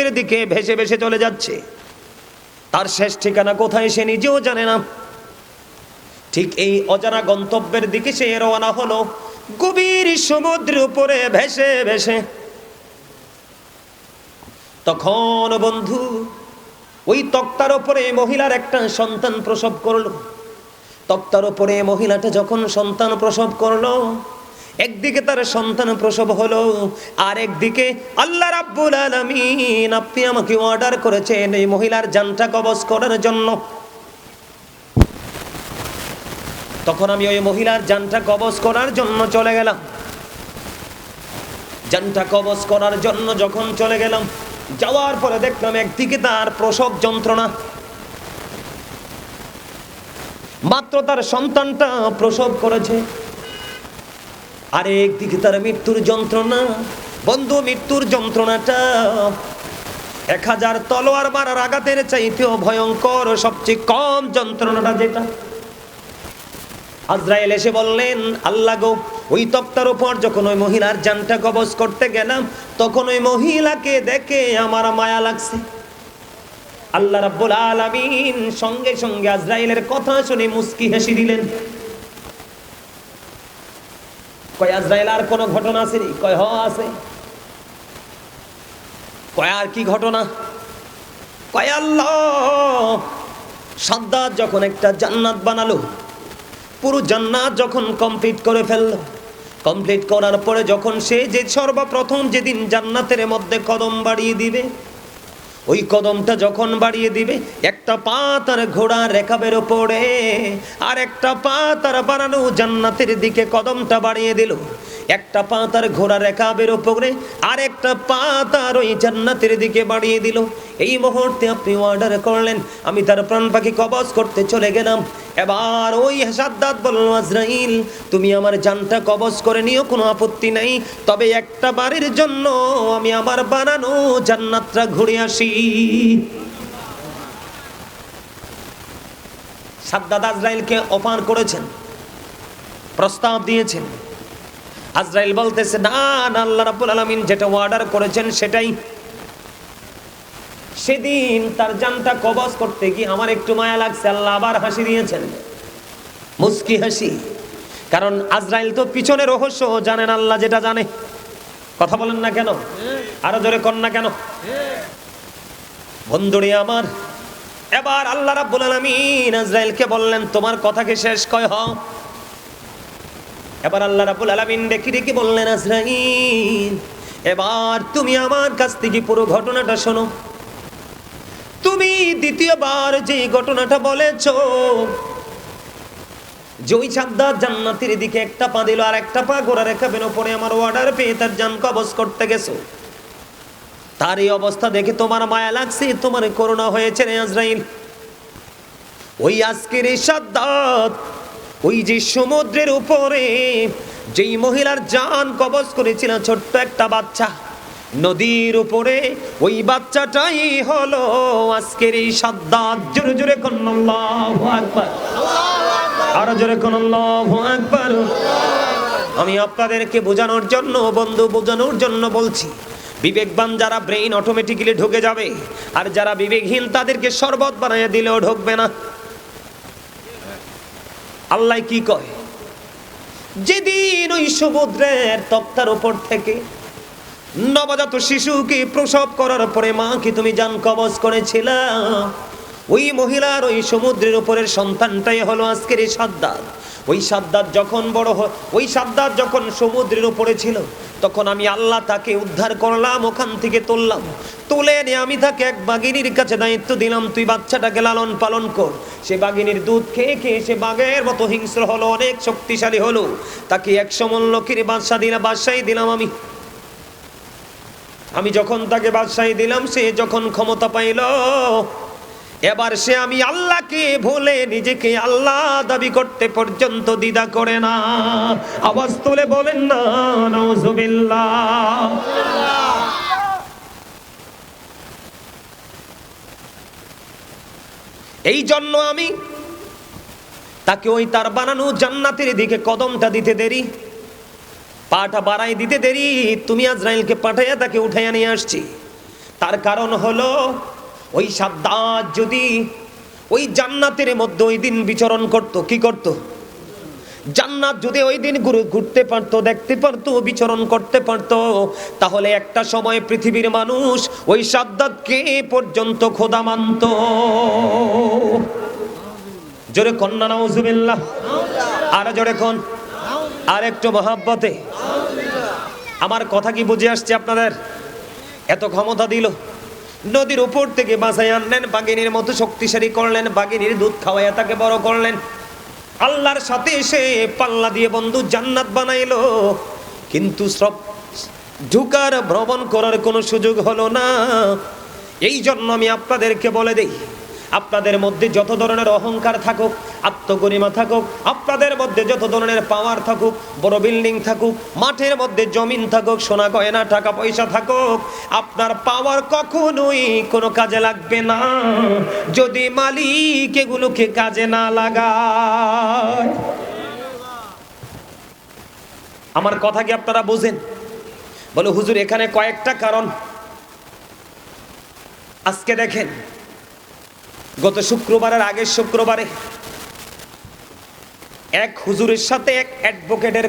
গন্তব্যের দিকে ভেসে ভেসে চলে যাচ্ছে। তার শেষ ঠিকানা কোথায় সে নিজেও জানে না। ঠিক এই অজানা গন্তব্যের দিকে সে রওনা হলো, গভীর সমুদ্রের উপরে ভেসে ভেসে। তখন বন্ধু, ওই তক্তার উপরে মহিলার একটা সন্তান প্রসব করলো। তক্তার উপরে মহিলাটা যখন সন্তান প্রসব করলো, একদিকে তার সন্তান প্রসব হলো, আর একদিকে আল্লাহ রাব্বুল আলামিন আপনি আমাকে অর্ডার করেছেন এই মহিলার জানটা কবজ করার জন্য। তখন আমি ওই মহিলার জানটা কবজ করার জন্য চলে গেলাম। জানটা কবজ করার জন্য যখন চলে গেলাম, যাওয়ার পরে দেখলাম একদিকে তার প্রসব যন্ত্রণা, মাত্র তার সন্তানটা প্রসব করেছে, আর একদিকে তার মৃত্যুর যন্ত্রণা। বন্ধু, মৃত্যুর যন্ত্রণাটা 1000 তলোয়ার মারার আঘাতের চাইতেও ভয়ঙ্কর, সবচেয়ে কম যন্ত্রণাটা যেটা। আজরাইল এসে বললেন, আল্লাহ গো, ওই তক্তার উপর যখন ওই মহিলার জানটা কবজ করতে গেলাম, তখন ওই মহিলাকে দেখে আমার মায়া লাগছে। আল্লাহ রাব্বুল আলামিন সঙ্গে সঙ্গে আজরাইলের কথা শুনে মুস্কি হেসে দিলেন। কয় আজরাইল, আর কোন ঘটনা আছে? কয় হ আছে। কয় আর কি ঘটনা? কয় আল্লাহ সাদ্দাত যখন একটা জান্নাত বানালো, পুরো জান্নাত যখন কমপ্লিট করে ফেললো, কমপ্লিট করার পরে যখন সে যে সর্বপ্রথম যেদিন জান্নাতের মধ্যে কদম বাড়িয়ে দিবে, ওই কদমটা যখন বাড়িয়ে দিবে, একটা পা তার ঘোড়ার রেকাবের ওপরে, আর একটা পা তার বানানো জান্নাতের দিকে কদমটা বাড়িয়ে দিল। একটা পা তার ঘোড়ার রেকাবের ওপরে, আর একটা পা তার ওই জান্নাতের দিকে বাড়িয়ে দিল। এই মুহূর্তে আপনি অর্ডার করলেন, আমি তার প্রাণ পাখি কবজ করতে চলে গেলাম। এবার ওই সাদ্দাত বলল, আজরাইল তুমি আমার জানটা কবজ করে নিও, কোনো আপত্তি নাই, তবে একটা বারের জন্য আমি আমার বানানো জান্নাতটা ঘুরে আসি। সাদ্দাত আজরাইলকে অফার করেছেন, প্রস্তাব দিয়েছেন। আজরাইল বলতেছে, না না, আল্লাহ রাব্বুল আলামিন যেটা অর্ডার করেছেন সেটাই। সেদিন তার জানটা কবজ করতে গিয়ে আমার একটু মায়া লাগছে। আল্লাহ আবার হাসি দিয়েছেন, মুস্কি হাসি। কারণ আজরাইল তো পিছনে রহস্য জানেন, আল্লাহ যেটা জানে। কথা বলেন না কেন? আরো জোরে কর না কেন? বন্ধুরে আমার, এবার আল্লাহ রাব্বুল আলামিন আজরাইলকে বললেন, তোমার কথা কি শেষ? কয় হ। এবার আল্লাহ রাব্বুল আলামিন ডেকে ডেকে বললেন, আজরাইল এবার তুমি আমার কাছ থেকে পুরো ঘটনাটা শোনো। তুমি দ্বিতীয়বার যে ঘটনাটা বলেছ, যে ওই সাদ্দাত জান্নাতের দিকে একটা পা দিল, আর একটা পা ঘোড়া রেখাবের উপরে আমার অর্ডার পেয়ে তার জান কবজ করতে গেছো, তার এই অবস্থা দেখে তোমার মায়া লাগছে, তোমার করুণা হয়েছে রে আজরাইল। ওই আজকের এই সাদ্দাত, ওই যে সমুদ্রের উপরে যেই মহিলার জান কবজ করেছিল, ছোট্ট একটা বাচ্চা, নদীর উপরে ওই বাচ্চাটাই হলো আজকের এই সাদ্দাত। জোরে জোরে কোন আল্লাহু আকবার, আরো জোরে কোন আল্লাহু আকবার। আমি আপনাদেরকে বোঝানোর জন্য, বন্ধু বোঝানোর জন্য বলছি। বিবেকবান যারা, ব্রেইন অটোমেটিক্যালি ঢুকে যাবে, আর যারা বিবেকহীন তাদেরকে শরবত বানিয়ে দিলেও ঢুকবে না। আল্লাহ কি কয়, যেদিন ওই সমুদ্রের তক্তার উপর থেকে নবজাত শিশুকে প্রসব করার পরে মাকে তুমি জান কবজ করেছিলা, ওই মহিলার ওই সমুদ্রের উপরের সন্তানটাই হলো আজকের এই সাদ্দাত। ওই সাদ্দাত যখন বড় হয়, ওই সাদ্দাত যখন সমুদ্রের উপরে ছিল, তখন আমি আল্লাহ তাকে উদ্ধার করলাম, ওখান থেকে তুললাম। তুলে নিয়ে আমি তাকে এক বাঘিনীর কাছে দায়িত্ব দিলাম, তুই বাচ্চাটাকে লালন পালন কর। সে বাঘিনীর দুধ খেয়ে খেয়ে সে বাঘের মতো হিংস্র হলো, অনেক শক্তিশালী হলো। তাকে 100 মণ লোকের বাদশাহী দিলাম আমি যখন তাকে বাদশাহী দিলাম, সে যখন ক্ষমতা পাইল, এবার সে আমি আল্লাহকে ভুলে নিজেকে আল্লাহ দাবি করতে পর্যন্ত দ্বিধা করে না। আওয়াজ তুলে বলেন না নাউজুবিল্লাহ। এই জন্য আমি তাকে ওই তার বানানো জান্নাতের দিকে কদমটা দিতে দেরি, পাটা বাড়াই দিতে দেরি, তুমি আজরাইলকে পাঠাইয়া তাকে উঠাইয়া নিয়ে আসছি। তার কারণ হলো ওই সাদ্দাত যদি ওই জান্নাতের মধ্যে ওই দিন বিচরণ করত, কি করত? জান্নাত যদি ওই দিন ঘুরতে পারতো, দেখতে পারতো, বিচরণ করতে পারতো, তাহলে একটা সময় পৃথিবীর মানুষ ওই সাদ্দাতকে পর্যন্ত খোদা মানত। জোরে কন্যা নাউজুবিল্লাহ, আর জোরে কোন, আর একটু মহাব্বতে। আমার কথা কি বুঝে আসছে আপনাদের? এত ক্ষমতা দিল, নদীর উপর থেকে বাঁচাই আনলেন, বাঘিনীর মতো শক্তিশালী করলেন, বাঘিনীর দুধ খাওয়াইয়া তাকে বড় করলেন, আল্লাহর সাথে এসে পাল্লা দিয়ে বন্ধু জান্নাত বানাইলো, কিন্তু সব ঢুকার ভ্রমণ করার কোনো সুযোগ হলো না। এই জন্য আমি আপনাদেরকে বলে দেই, আপনাদের মধ্যে যত ধরনের অহংকার থাকুক, আত্মগরিমা থাকুক, আপনাদের মধ্যে যত ধরনের পাওয়ার থাকুক, বড় বিল্ডিং থাকুক, মাঠের মধ্যে জমিন থাকুক, সোনা গয়না টাকা পয়সা থাকুক, আপনার পাওয়ার কখনোই কোনো কাজে লাগবে না যদি মালিক এগুলোকে কাজে না লাগায়। আমার কথা কি আপনারা বুঝেন? বলে হুজুর এখানে কয়েকটা কারণ। আজকে দেখেন, গত শুক্রবারের আগের শুক্রবারে এক হুজুরের সাথে এক অ্যাডভোকেটের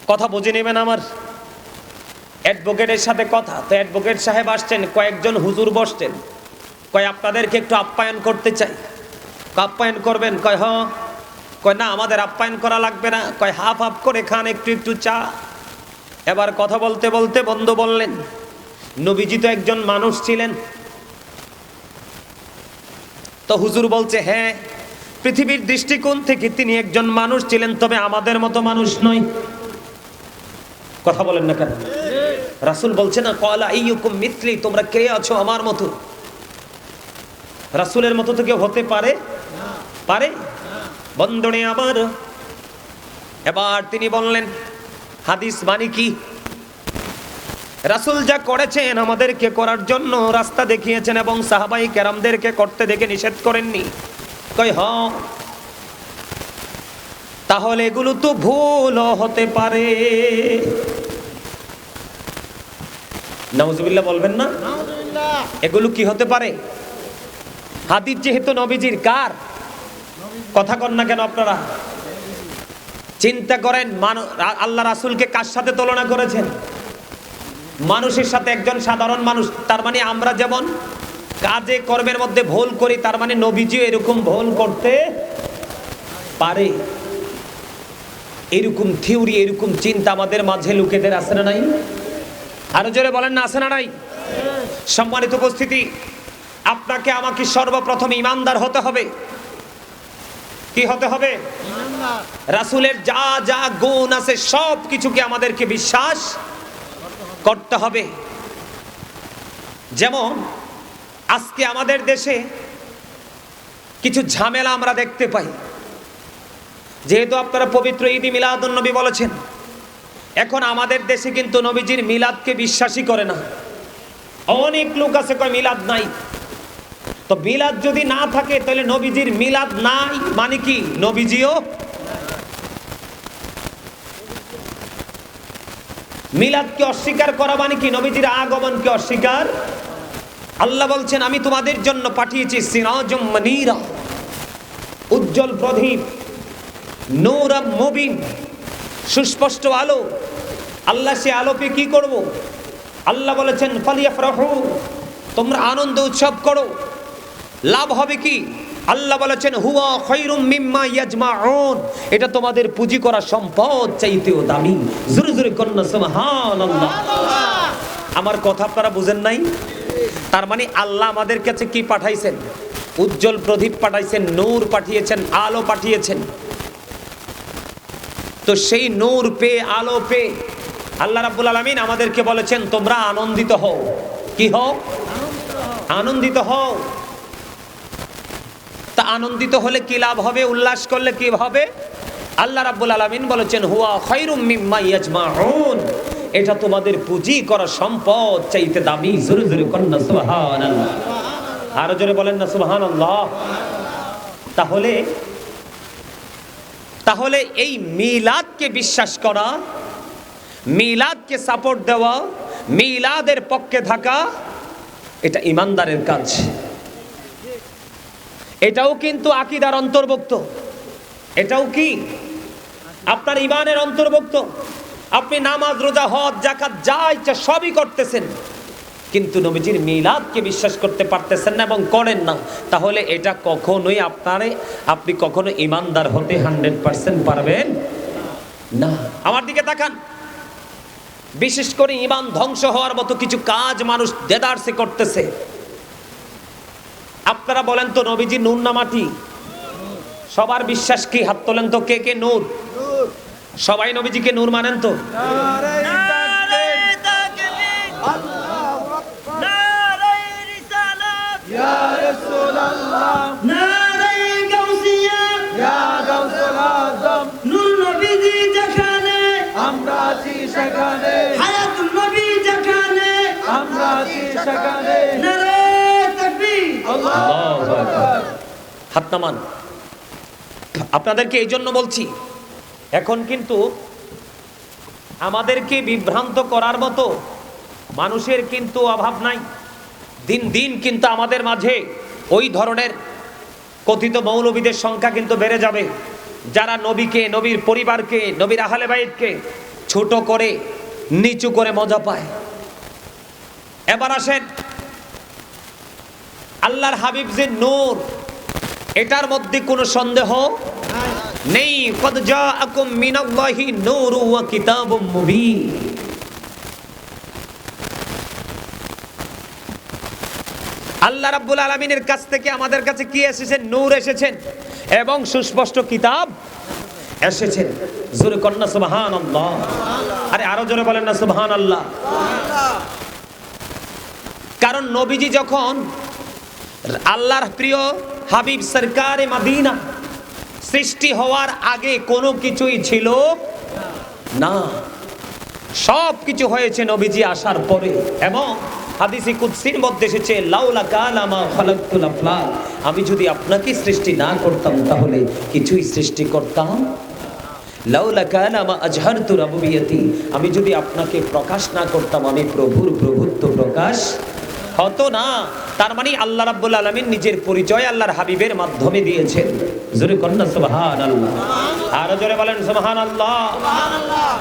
কথা বুঝে নেবেন। আমার অ্যাডভোকেটের সাথে কথা, তো অ্যাডভোকেট সাহেব আসছেন, কয়েকজন হুজুর বসছেন, কয় আপনাদেরকে একটু আপ্যায়ন করতে চাই। আপ্যায়ন করবেন? কয় হ্যাঁ। কয় না, আমাদের আপ্যায়ন করা লাগবে না, কয় হাফ হাফ করে খান, একটু একটু চা। এবার কথা বলতে বলতে বন্ধু বললেন, নবীজি তো একজন মানুষ ছিলেন। তো হুজুর বলছে, হ্যাঁ, পৃথিবীর দৃষ্টিকোণ থেকে তিনি একজন মানুষ ছিলেন, তবে আমাদের মতো মানুষ নয়। কথা বলেন না কেন? রাসূল বলছে না, ক্বালা আইয়ুকুম মিথলি, তোমরা কে আছো আমার মতো? রাসূলের মতো তো কেউ হতে পারে? পারে? বন্ধনে আবার এবার তিনি বললেন, হাদিস মানে কি? রাসূল যা করেছেন আমাদেরকে করার জন্য রাস্তা দেখিয়েছেন এবং সাহাবাই কেরামদেরকে করতে দেখে নিষেধ করেননি। কই হ্যাঁ, তাহলে এগুলো তো ভুলও হতে পারে। নাউজুবিল্লাহ বলবেন না? এগুলো কি হতে পারে? হাদিস যেহেতু নবীজির, কার কথা কন না কেন আপনারা? চিন্তা করেন, আল্লাহ রাসূলকে কার সাথে তুলনা করেছেন? মানুষের সাথে, একজন সাধারণ মানুষ। তার মানে আমরা যেমন কাজে কর্মের মধ্যে ভুল করি, তার মানে নবীজিও এরকম ভুল করতে পারে। এরকম থিওরি, এরকম চিন্তা আমাদের মাঝে লোকেদের আছে না নাই? আরো জোরে বলেন না, আছে না নাই? সম্মানিত উপস্থিতি, আপনাকে আমাকে সর্বপ্রথম ইমানদার হতে হবে। কি হতে হবে? রাসূলের যা যা গুণ আছে সব কিছুকে আমাদেরকে বিশ্বাস করতে হবে। যেমন আজকে আমাদের দেশে কিছু ঝামেলা আমরা দেখতে পাই, যেহেতু আপনারা পবিত্র ঈদে মিলাদুন নবী বলেছেন, এখন আমাদের দেশে কিন্তু নবীজির মিলাদকে বিশ্বাসই করে না। অনেক লোক আছে কয় মিলাদ নাই। তো মিলাদ যদি না থাকে তাহলে নবীজির মিলাদ নাই মানে কি? নবীজিও মিলাদকে অস্বীকার করা মানে কি? নবীজির আগমনকে অস্বীকার। আল্লাহ বলছেন, আমি তোমাদের জন্য পাঠিয়েছি সিরাজুম মুনীরা, উজ্জ্বল প্রদীপ, নূরুম মুবিন, সুস্পষ্ট আলো। আল্লাহ সে আলোকে কি করব? আল্লাহ বলেছেন ফালিয়াফরাহু, তোমরা আনন্দ উৎসব করো। লাভ হবে কি? আল্লাহ বলেছেন হুয়া খায়রুম মিম্মা ইয়াজমাউন, এটা তোমাদের পুঁজি করা সম্পদ চাইতেও দামি। জোরে জোরে কন্না সুবহানাল্লাহ। আমার কথা আপনারা বুঝেন নাই? তার মানে আল্লাহ আমাদের কাছে কি পাঠাইছেন? উজ্জ্বল প্রদীপ পাঠাইছেন, নূর পাঠিয়েছেন, আলো পাঠিয়েছেন। তো সেই নূর পেয়ে, আলো পেয়ে আল্লাহ রাব্বুল আলামিন আমাদেরকে বলেছেন তোমরা আনন্দিত হও। কি হও? আনন্দিত হও। তা আনন্দিত হলে কি লাভ হবে? উল্লাস করলে কি হবে? আল্লাহ রাব্বুল আলামিন বলেছেন হুয়া খায়রুম মিম্মা ইয়াজমাউন, এটা তোমাদের পুঁজি করা সম্পদ চাইতে দামি। জোরে জোরে কন্না সুবহানাল্লাহ। আরো জোরে বলেন না সুবহানাল্লাহ। তাহলে এই মিলাদকে বিশ্বাস করা, মিলাদকে সাপোর্ট দেওয়া, মিলাদের পক্ষে থাকা এটা ইমানদারের কাজ। এটাও কিন্তু আকীদার অন্তর্ভুক্ত, এটাও কি আপনার ঈমানের অন্তর্ভুক্ত। আপনি নামাজ, রোজা, হজ, যাকাত যা ইচ্ছা সবই করতেছেন, কিন্তু নবীজির মিলাদকে বিশ্বাস করতে পারতেছেন না এবং করেন না, তাহলে এটা কখনোই আপনি কখনো ঈমানদার হতে 100% পারবেন না। আমার দিকে তাকান, বিশেষ করে ঈমান ধ্বংস হওয়ার মতো কিছু কাজ মানুষ দেদারসে করতেছে। আপনারা বলেন তো, নবীজি নূর না মাটি? সবার বিশ্বাস কি? হাত তোলেন তো, কে কে নূর? সবাই নবীজিকে নূর মানেন তো? হাত নামান। আপনাদেরকে এই জন্য বলছি, এখন কিন্তু আমাদেরকে বিভ্রান্ত করার মতো মানুষের কিন্তু অভাব নাই। দিন দিন কিন্তু আমাদের মাঝে ওই ধরনের কথিত মৌলবীদের সংখ্যা কিন্তু বেড়ে যাবে, যারা নবীকে, নবীর পরিবারকে, নবীর আহলে বাইতকে ছোট করে, নিচু করে মজা পায়। এবার আসেন, আল্লাহর হাবিব যে নূর, এটার মধ্যে কোনো সন্দেহ নেই। কদ জাআকুম মিনাল্লাহি নূরু ওয়া কিতাবুম মুবিন। আল্লাহ রাব্বুল আলামিনের কাছ থেকে আমাদের কাছে কি এসেছেন? নূর এসেছেন এবং সুস্পষ্ট কিতাব এসেছেন। জোরে কন্না সুবহানাল্লাহ। আরে আরো জোরে বলেন না সুবহানাল্লাহ। কারণ নবীজি যখন আল্লাহর প্রিয় হাবিব সরকারে মদিনা, সৃষ্টি হওয়ার আগে কোনো কিছুই ছিল না, সব কিছু হয়েছে নবীজি আসার পরে। এবং হাদিসে কুদসির মধ্যে এসেছে, লাউলা কানা মা খালাকতুল আফলাক, আমি যদি আপনাকে সৃষ্টি না করতাম তাহলে কিছুই সৃষ্টি করতাম। লাউলা কানা মা আজহারতু রাবুবিয়াতি, আমি যদি আপনাকে প্রকাশ না করতাম, আমি প্রভুর প্রভুত্ব প্রকাশ হতো না। তার মানে আল্লাহ রাব্বুল আলামিন নিজের পরিচয় আল্লাহর হাবিবের মাধ্যমে দিয়েছেন। জোরে কন্না সুবহানাল্লাহ। আরো জোরে বলেন সুবহানাল্লাহ।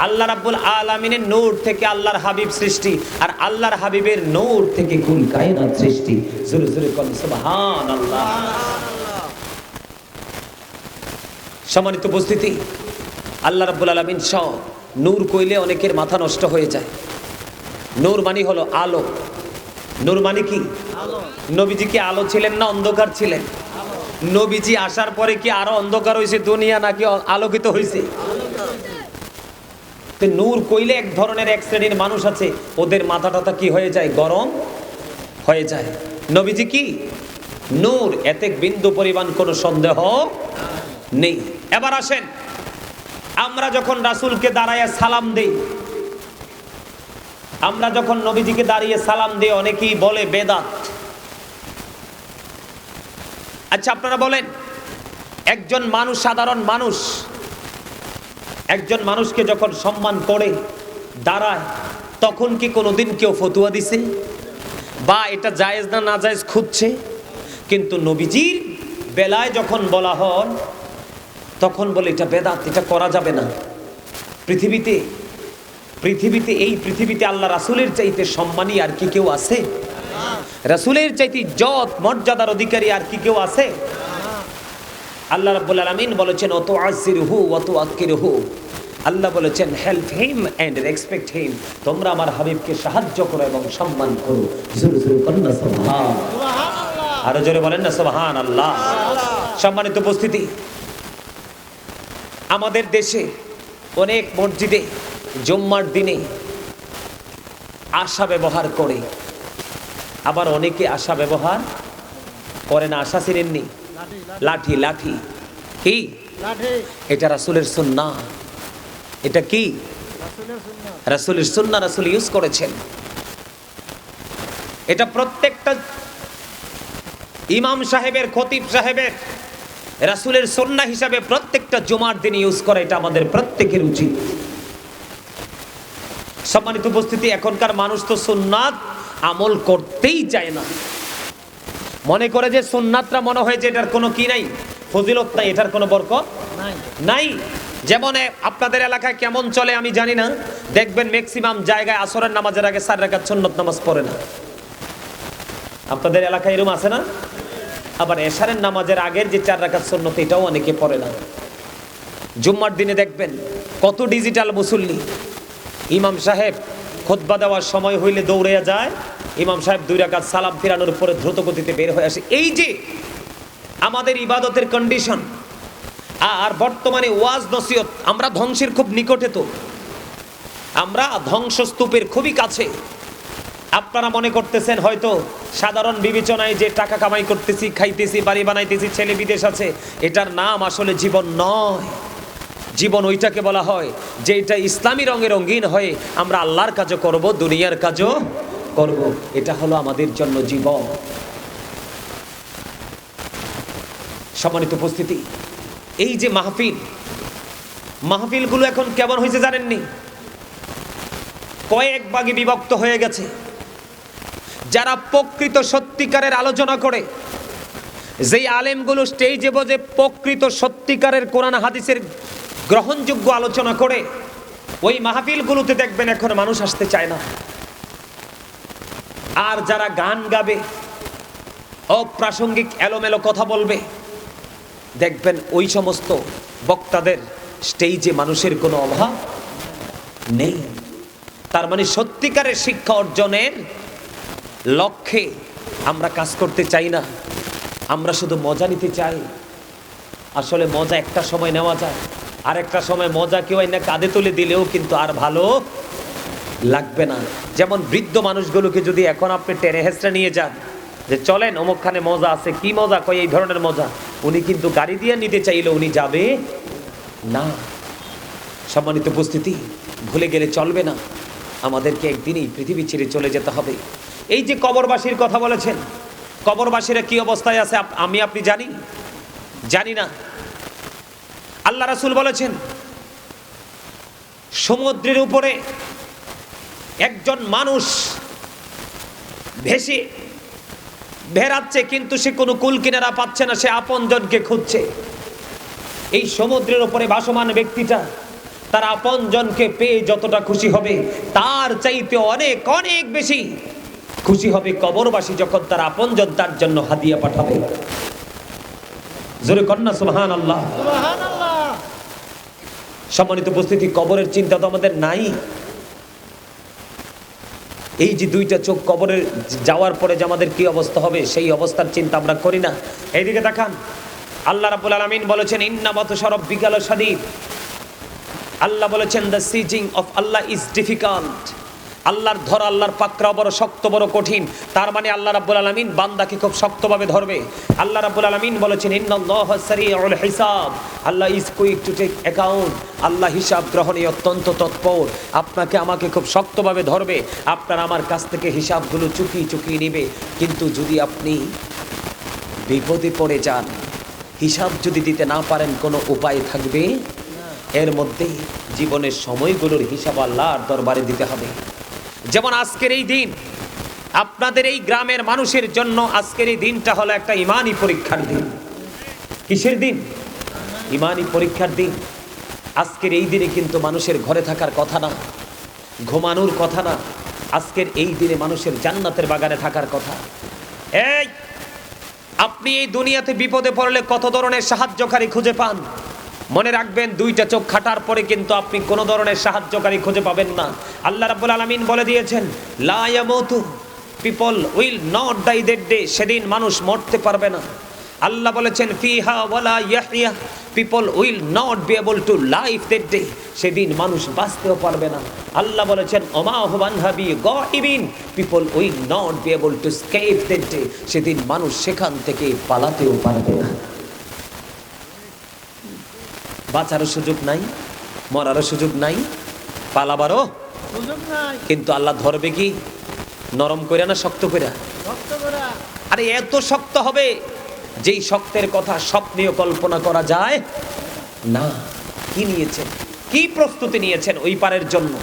আল্লাহ রাব্বুল আলামিনের নূর থেকে আল্লাহর হাবিব সৃষ্টি, আর আল্লাহর হাবিবের নূর থেকে কুল কায়নাত সৃষ্টি। জোরে জোরে কন্না সুবহানাল্লাহ। সম্মানিত উপস্থিতি, আল্লাহ রাব্বুল আলামিন সব নূর কইলে অনেকের মাথা নষ্ট হয়ে যায়। নূর মানে হলো আলো। নূর মানে কি? নবীজি কি আলো ছিলেন না অন্ধকার ছিলেন? নবীজি আসার পরে কি আরো অন্ধকার হয়েছে দুনিয়া, নাকি আলোকিত হয়েছে? নূর কইলে এক ধরনের, এক শ্রেণীর মানুষ আছে, ওদের মাথা টাথা কি হয়ে যায়? গরম হয়ে যায়। নবীজি কি নূর, এতে বিন্দু পরিমাণ কোনো সন্দেহ নেই। এবার আসেন, আমরা যখন রাসূলকে দাঁড়ায় সালাম দেই, আমরা যখন নবীজিকে দাঁড়িয়ে সালাম দিই, অনেকেই বলে বেদাত। আচ্ছা আপনারা বলেন, একজন মানুষ, সাধারণ মানুষ, একজন মানুষকে যখন সম্মান করে দাঁড়ায়, তখন কি কোনোদিন কেউ ফতুয়া দিছে বা এটা জায়েজ না না জায়েজ খুঁজছে? কিন্তু নবীজির বেলায় যখন বলা হয়, তখন বলে এটা বেদাত, এটা করা যাবে না। পৃথিবীতে এই পৃথিবীতে আল্লাহ রাসূলের চাইতে সম্মানী আর কি কেউ আছে? রাসূলের চাইতে ইজ্জত মর্যাদার অধিকারী আর কি কেউ আছে? আল্লাহ রাব্বুল আলামিন বলেছেন, অত আজিরহু ওয়াত আকিরহু। আল্লাহ বলেছেন, help him and respect him. তোমরা আমার হাবিবকে সাহায্য করো এবং সম্মান করো। জোরে জোরে বলেন না সুবহানাল্লাহ। আরো জোরে বলেন না সুবহানাল্লাহ। সম্মানিত উপস্থিতি, আমাদের দেশে অনেক মসজিদে জুম্মার দিনে আশা ব্যবহার করে, আবার অনেকে আশা ব্যবহার করে না। আশা চিনেননি? লাঠি। লাঠি কি? এটা রাসূলের সুন্নাহ। এটা কি? রাসূলের সুন্নাহ, রাসূল ইউজ করেছেন। এটা প্রত্যেকটা ইমাম সাহেবের, খতিব সাহেবের রাসূলের সুন্নাহ হিসাবে প্রত্যেকটা জুমার দিন ইউজ করা, এটা আমাদের প্রত্যেকের উচিত। সম্মানিত উপস্থিতি, এখনকার মানুষ তো সুন্নাত আমল করতেই চায় না, মনে করে যে সুন্নাতটা মনে হয় যে এটার কোনো কি নাই, ফজিলত নাই, এটার কোনো বরকত নাই। যেমন আপনাদের এলাকায় কেমন চলে আমি জানি না, দেখবেন ম্যাক্সিমাম জায়গায় আসরের নামাজের আগে 4 রাকাত সুন্নত নামাজ পড়ে না। আপনাদের এলাকায় এরকম আছে না? আবার এশারের নামাজের আগের যে 4 রাকাত সুন্নত এটাও অনেকে পড়ে না। জুম্মার দিনে দেখবেন কত ডিজিটাল মুসল্লি, ইমাম সাহেব খুতবা দেওয়ার সময় হইলে দৌড়ে যায়, ইমাম সাহেব 2 রাকাত সালাম ফিরানোর পরে দ্রুত গতিতে বের হয়ে আসে। এই যে আমাদের ইবাদতের কন্ডিশন, আর বর্তমানে ওয়াজ নসিহত, আমরা ধ্বংসের খুব নিকটে, তো আমরা ধ্বংসস্তূপের খুবই কাছে। আপনারা মনে করতেছেন হয়তো সাধারণ বিবেচনায় যে টাকা কামাই করতেছি, খাইতেছি, বাড়ি বানাইতেছি, ছেলে বিদেশ আছে, এটার নাম আসলে জীবন নয়। জীবন ওইটাকে বলা হয় যে এটা ইসলামী রঙে রঙিন হয়ে আমরা আল্লাহর কাজও করব, দুনিয়ার কাজও করব, এটা হলো আমাদের জন্য জীবন। সম্মানিত উপস্থিতি, এই যে মাহফিলগুলো এখন কেমন হয়েছে জানেননি? কয়েক ভাগে বিভক্ত হয়ে গেছে। যারা প্রকৃত সত্যিকারের আলোচনা করে, যেই আলেমগুলো স্টেজে বসে প্রকৃত সত্যিকারের কোরআন হাদিসের গ্রহণযোগ্য আলোচনা করে, ওই মাহফিলগুলোতে দেখবেন এখন মানুষ আসতে চায় না। আর যারা গান গাবে, অপ্রাসঙ্গিক এলোমেলো কথা বলবে, দেখবেন ওই সমস্ত বক্তাদের স্টেজে মানুষের কোনো অভাব নেই। তার মানে সত্যিকারের শিক্ষা অর্জনের লক্ষ্যে আমরা কাজ করতে চাই না, আমরা শুধু মজা নিতে চাই। আসলে মজা একটা সময় নেওয়া যায়, আর একটা সময় মজা কেউ না কাঁধে তুলে দিলেও কিন্তু আর ভালো লাগবে না। যেমন বৃদ্ধ মানুষগুলোকে যদি এখন আপনি টেনে হেঁচড়ে নিয়ে যান যে চলেন অমুকখানে মজা আছে, কি মজা, কই এই ধরনের মজা, উনি কিন্তু গাড়ি দিয়ে নিতে চাইলে উনি যাবে না। সম্মানিত উপস্থিতি, ভুলে গেলে চলবে না, আমাদেরকে একদিনই পৃথিবী ছেড়ে চলে যেতে হবে। এই যে কবরবাসীর কথা বলেছেন, কবরবাসীরা কি অবস্থায় আছে আমি আপনি জানি না। আল্লাহ রাসূল বলেছেন, সমুদ্রের উপরে একজন মানুষ ভেসে বেড়াচ্ছে, কিন্তু সে কোনো কুল কিনারা পাচ্ছে না, সে আপনজনকে খুঁজছে। এই সমুদ্রের উপরে ভাসমান ব্যক্তিটা তার আপনজনকে পেয়ে যতটা খুশি হবে, তার চাইতে অনেক অনেক বেশি খুশি হবে কবরবাসী যখন তার আপনজন তার জন্য হাদিয়া পাঠাবে। জোরে কন্যা সুবহানাল্লাহ। সম্মানিত উপস্থিতি, কবরের চিন্তা তো আমাদের নাই। এই যে 2টা চোখ কবরে যাওয়ার পরে যে আমাদের কি অবস্থা হবে, সেই অবস্থার চিন্তা আমরা করি না। এইদিকে দেখান, আল্লাহ রাব্বুল আলামিন বলেছেন, ইন্না বাতশা রাব্বিকা লাশাদীদ। আল্লাহ বলেছেন, the seizing of Allah is difficult. আল্লাহর ধরা, আল্লাহর পাকড়াও বড় শক্ত, বড় কঠিন। তার মানে আল্লাহ রাব্বুল আলামিন বান্দাকে খুব শক্তভাবে ধরবে। আল্লাহ রাব্বুল আলামিন বলেছেন, ইন্নাল্লাহা সারিউল হিসাব। Allah is quick to take account. আল্লাহ হিসাব গ্রহণে অত্যন্ত তৎপর। আপনাকে আমাকে খুব শক্তভাবে ধরবে, আপনার আমার কাছ থেকে হিসাবগুলো চুকিয়ে নেবে। কিন্তু যদি আপনি বিপদে পড়ে যান, হিসাব যদি দিতে না পারেন, কোনো উপায় থাকবে এর মধ্যে জীবনের সময়গুলোর হিসাব আল্লাহর দরবারে দিতে হবে। যেমন আজকের এই দিন আপনাদের এই গ্রামের মানুষের জন্য, আজকের এই দিনটা হলো একটা ইমানি পরীক্ষার দিন। কিসের দিন? ইমানি পরীক্ষার দিন। আজকের এই দিনে কিন্তু মানুষের ঘরে থাকার কথা না, ঘুমানোর কথা না। আজকের এই দিনে মানুষের জান্নাতের বাগানে থাকার কথা। এই আপনি এই দুনিয়াতে বিপদে পড়লে কত ধরনের সাহায্যকারী খুঁজে পান। মনে রাখবেন, 2টা চোখ খাটার পরে কিন্তু আপনি কোনো ধরনের সাহায্যকারী খুঁজে পাবেন না। আল্লাহ রাব্বুল আলামিন বলে দিয়েছেন, লা ইয়ামুতু, people will not die that day. সেদিন মানুষ মরতে পারবে না। আল্লাহ বলেছেন, ফিহা ওয়ালা ইয়াহইয়া, people will not be able to live that day. সেদিন মানুষ বাঁচতেও পারবে না। আল্লাহ বলেছেন, ওমা হুম আনহাবি গাইবিন, people will not be able to escape that day. সেদিন মানুষ সেখান থেকে পালাতেও পারবে না। বাঁচারও সুযোগ নাই, মরারও সুযোগ নাই, পালাবারও সুযোগ নাই। কিন্তু আল্লাহ ধরবে কি নরম করে না শক্ত করে? আরে এত শক্ত হবে যেই শক্তের কথা স্বপ্নেও কল্পনা করা যায় না। কি নিয়েছেন, কি প্রস্তুতি নিয়েছেন ওই পারের জন্য?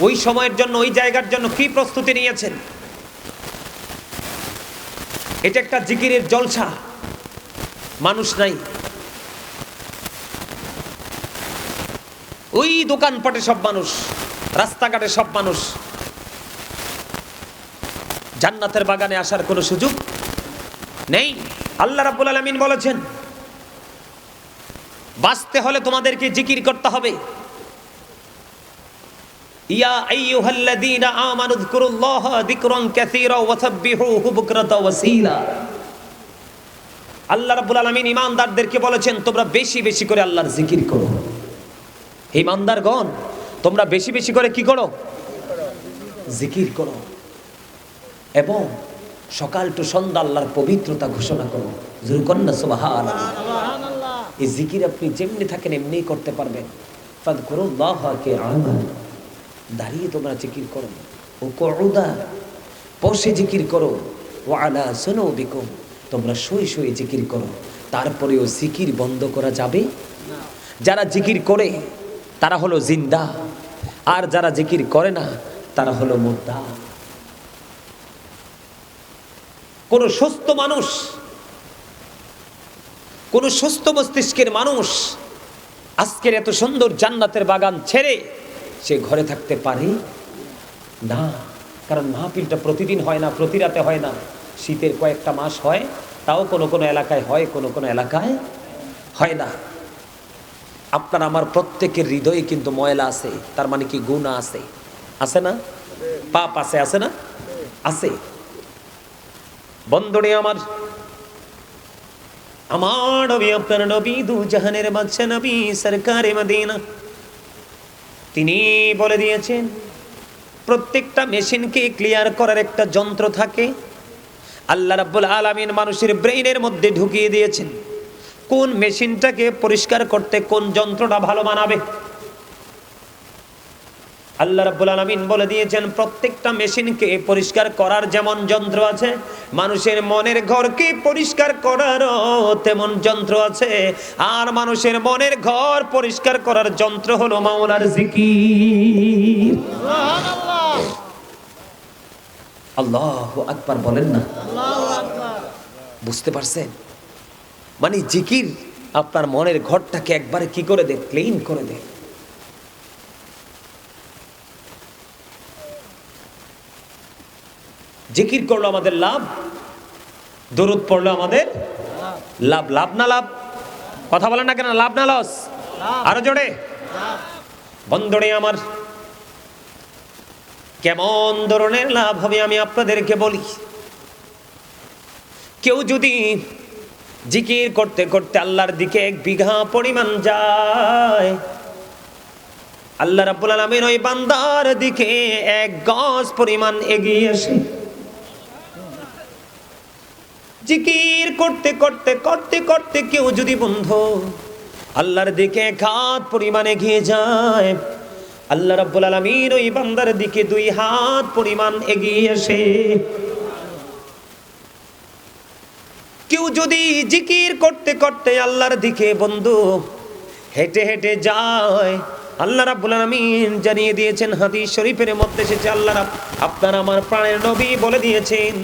ওই সময়ের জন্য, ওই জায়গার জন্য কি প্রস্তুতি নিয়েছেন? এটা একটা জিকিরের জলসা। মানুষ নাই, ওই দোকানপাটে সব মানুষ, রাস্তাঘাটে সব মানুষ। জান্নাতের বাগানে আসার কোনো সুযোগ নেই। আল্লাহ রাব্বুল আলামিন বলেছেন, বাঁচতে হলে তোমাদেরকে জিকির করতে হবে। ইয়া আইয়ুহাল্লাযীনা আমানু যকুরুল্লাহা যিকরান কাসীরা ওয়া সাব্বিহুহু বুকরাতাও ওয়া আসীলা। আল্লাহ রাব্বুল আলামিন ঈমানদারদেরকে বলেছেন, তোমরা বেশি বেশি করে আল্লাহর জিকির করো। ঈমানদারগণ, তোমরা বেশি বেশি করে কি করো? জিকির করো। এবং সকাল টু সন্ধ্যা আল্লাহর পবিত্রতা ঘোষণা করো। জোরে কর না সুবহানাল্লাহ। এই জিকির আপনি যেমনি থাকেন এমনিই করতে পারবেন। ফাযকুরুল্লাহা কিয়ামান, দাঁড়িয়ে তোমরা জিকির করো। ও কুউদা, বসে জিকির করো। ওয়া আলা সুনুবিকুম, তোমরা শুয়ে শুয়ে জিকির করো। তারপরেও জিকির বন্ধ করা যাবে না। যারা জিকির করে তারা হলো জিন্দা, আর যারা জিকির করে না তারা হলো মুর্দা। কোন সুস্থ মানুষ, কোন সুস্থ মস্তিষ্কের মানুষ আজকের এত সুন্দর জান্নাতের বাগান ছেড়ে সে ঘরে থাকতে পারে না। কারণ মাহফিলটা প্রতিদিন হয় না, প্রতি রাতে হয় না, শীতের কয়েকটা মাস হয়, তাও কোনো কোনো এলাকায় হয়, কোনো কোনো এলাকায় হয় না। আপনার আমার প্রত্যেকের হৃদয়ে কিন্তু ময়লা আছে, তার মানে কি গুনাহ আছে, আছে না? পাপ আছে, আছে না? আছে। বন্ধুরে আমার, আমার নবী, আপনার নবী, দু জাহানের বাদশা নবী, সরকারে মদিনা, তিনি বলে দিয়েছেন প্রত্যেকটা মেশিনকে ক্লিয়ার করার একটা যন্ত্র থাকে। আল্লাহ রাব্বুল আলামিন মানুষের ব্রেইনের মধ্যে ঢুকিয়ে দিয়েছেন কোন মেশিনটাকে পরিষ্কার করতে কোন যন্ত্রটা ভালো মানাবে। আল্লাহ রাব্বুল আলামিন বলে দিয়েছেন প্রত্যেকটা মেশিনকে পরিষ্কার করার যেমন যন্ত্র আছে, মানুষের মনের ঘরকে পরিষ্কার করারও তেমন যন্ত্র আছে। আর মানুষের মনের ঘর পরিষ্কার করার যন্ত্র হলো মাওলার জিকির। সুবহানাল্লাহ, আল্লাহু আকবার বলেন না? আল্লাহু আকবার। বুঝতে পারছেন? মানে জিকির আপনার মনের ঘরটাকে একবারে কি করে দেয়? ক্লিন করে দেয়। জিকির করলো আমাদের লাভ, দরুদ পড়লো আমাদের লাভ। লাভ না লাভ? কথা বলেন না কেন? লাভ না লস? আরো জোরে। বন্ধুরে আমার, কেমন ধরনের লাভ হবে আমি আপনাদেরকে বলি। কেউ যদি জিকির করতে করতে আল্লাহর দিকে 1 বিঘা পরিমাণ যায়, আল্লাহ রাব্বুল আলামিন ওই বান্দার দিকে 1 গজ পরিমাণ এগিয়ে আসে। জিকির করতে করতে করতে করতে কেউ যদি বন্ধু আল্লাহর দিকে 1 হাত পরিমাণ এগিয়ে যায়, আল্লাহ রাব্বুল আলামিন ওই বান্দার দিকে 2 হাত পরিমাণ এগিয়ে আসে। কেউ যদি জিকির করতে করতে আল্লাহর দিকে বন্ধু হেঁটে হেঁটে যায়, আল্লাহ রাব্বুল আলামিন জানিয়ে দিয়েছেন, হাদিস শরীফের মধ্যে এসেছে, আল্লাহ আপনার আমার প্রাণের নবী বলে দিয়েছেন,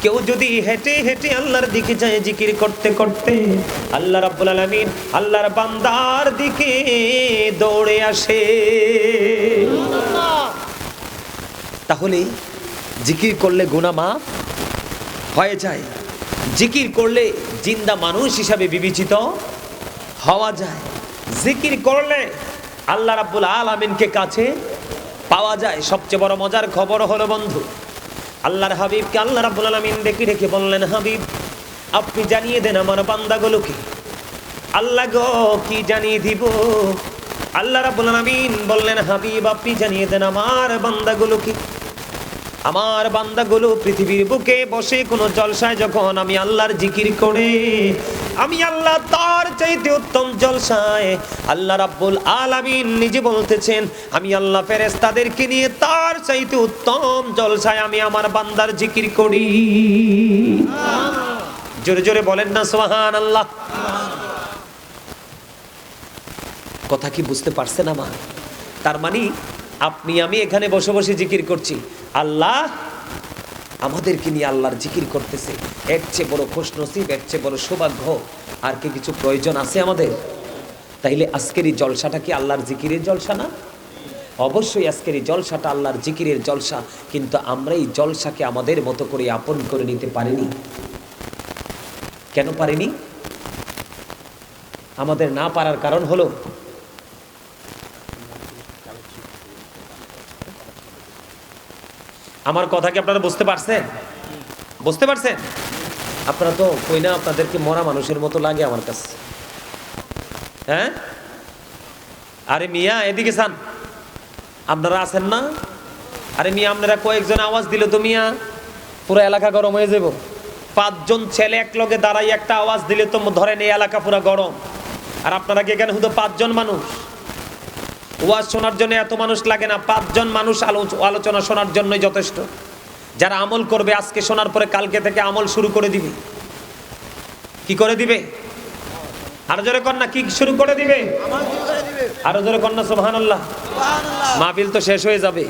কেউ যদি হেঁটে হেঁটে আল্লাহর দিকে যায় জিকির করতে করতে, আল্লাহ রাব্বুল আলামিন আল্লাহর বান্দার দিকে দৌড়ে আসে। তাহলে জিকির করলে গুনাহ মাফ হয়ে যায়। জিকির করলে জিন্দা মানুষ হিসাবে বিবেচিত হওয়া যায়। জিকির করলে আল্লাহ রাব্বুল আলামিনকে কাছে পাওয়া যায়। সবচেয়ে বড় মজার খবর হলো বন্ধু, আল্লাহর হাবিবকে আল্লাহ রাব্বুল আলামিন ডেকে ডেকে বললেন, হাবিব আপনি জানিয়ে দেন আমার বান্দাগুলোকে। আল্লাহ গো কি জানিয়ে দিব? আল্লাহ রাব্বুল আলামিন বললেন, হাবিব আপনি জানিয়ে দেন আমার বান্দাগুলোকে। আমার বান্দাগুলো পৃথিবীর বুকে বসে কোনো জলসায় যখন আমি আল্লাহর জিকির করে, আমি আল্লাহ তার চাইতে উত্তম জলসায়, আল্লাহ রাব্বুল আলামিন নিজে বলতেছেন, আমি আল্লাহ ফেরেশতাদেরকে নিয়ে তার চাইতে উত্তম জলসায় আমি আমার বান্দার জিকির করি। জোরে জোরে বলেন না সুবহানাল্লাহ। কথা কি বুঝতে পারছেন আমার? তার মানে আপনি আমি এখানে বসে বসে জিকির করছি, আল্লাহ আমাদেরকে নিয়ে আল্লাহর জিকির করতেছে। এর চেয়ে বড় খুশনসিব, এর চেয়ে বড় সৌভাগ্য আর কি কিছু প্রয়োজন আছে আমাদের? তাইলে আজকের এই জলসাটা কি আল্লাহর জিকিরের জলসা না? অবশ্যই আজকের এই জলসাটা আল্লাহর জিকিরের জলসা, কিন্তু আমরা এই জলসাকে আমাদের মতো করে আপন করে নিতে পারিনি। কেন পারিনি? আমাদের না পারার কারণ হলো আমার কথা কি আপনারা বুঝতে পারছেন? বুঝতে পারছেন? আপনারা তো কই না, আপনাদেরকে মরা মানুষের মতো লাগে আমার কাছে। হ্যাঁ, আরে মিয়া এদিকে চান, আপনারা আছেন না? আরে মিয়া আপনারা কয়েকজন আওয়াজ দিলে তো মিয়া পুরো এলাকা গরম হয়ে যাব। 5 জন ছেলে এক লগে দাঁড়াই একটা আওয়াজ দিলে তো ধরেন এই এলাকা পুরো গরম। আর আপনারা কি এখানে শুধু 5 জন মানুষ? ওয়াজ শোনার জন্য এত মানুষ লাগে না, 5 জন মানুষ আলোচনা শোনার জন্যই যথেষ্ট। যারা আমল করবে আজকে শোনার পরে কালকে থেকে আমল শুরু করে দিবে। কি করে দিবে? আরো জোরে কন্যা, কি শুরু করে দিবে? আরো জোরে কন্যা সুবহানাল্লাহ। মাহফিল তো শেষ হয়ে যাবে।